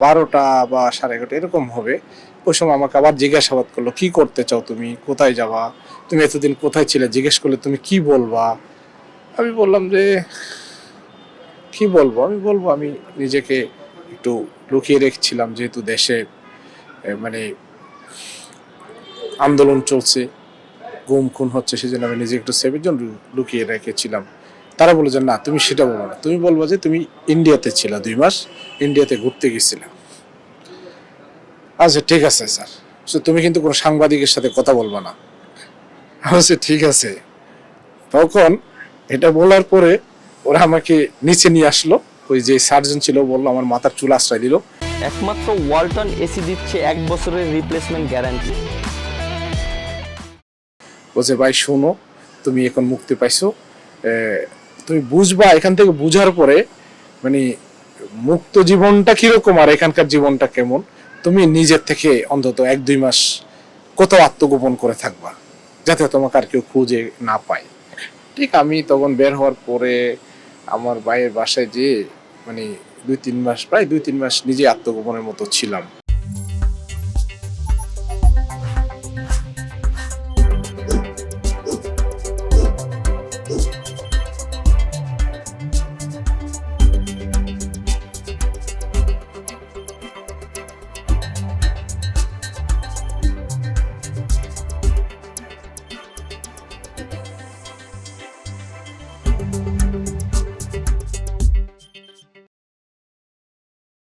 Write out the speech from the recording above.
12টা বা 11:30 এরকম হবে। ওই সময় আমাকে আবার জিজ্ঞাসাবাদ করলো, কি করতে চাও তুমি, কোথায় যাবা, তুমি এতদিন কোথায় ছিলে, জিজ্ঞেস করলে তুমি কি বলবা। আমি বললাম যে কি বলবো, আমি বলবো আমি নিজেকে একটু লুকিয়ে রেখেছিলাম, যেহেতু দেশে মানে আন্দোলন চলছে, গুম খুন হচ্ছে, সেজন্য আমি নিজে একটু সেভের জন্য লুকিয়ে রেখেছিলাম। তারা বলে যে না, তুমি সেটা বলো না, তুমি বলবো যে তুমি ইন্ডিয়াতে ছিলা 2 মাস, ইন্ডিয়াতে ঘুরতে গেছিলা। আচ্ছা ঠিক আছে স্যার, তুমি কিন্তু কোনো সাংবাদিকের সাথে কথা বলবো না। আচ্ছা ঠিক আছে। তখন এটা বলার পরে ওরা আমাকে নিচে নিয়ে আসলো, ওই যে সার্জন ছিল বললো, আমার মাথার চুল আশ্রয় দিল। একমাত্র ওয়ালটন এসি দিচ্ছে 1 বছরের রিপ্লেসমেন্ট গ্যারান্টি। বলছে ভাই শোনো, তুমি এখন মুক্তি পাইছো, তুমি বুঝবা, এখান থেকে বুঝার পরে মানে মুক্ত জীবনটা কিরকম আর এখানকার জীবনটা কেমন, তুমি নিজের থেকে অন্তত 1-2 মাস কোথাও আত্মগোপন করে থাকবা, যাতে তোমাকে আর কেউ খুঁজে না পায়। ঠিক আমি তখন বের হওয়ার পরে আমার ভাইয়ের বাসায় যেয়ে মানে 2-3 মাস, প্রায় 2-3 মাস নিজে আত্মগোপনের মতো ছিলাম।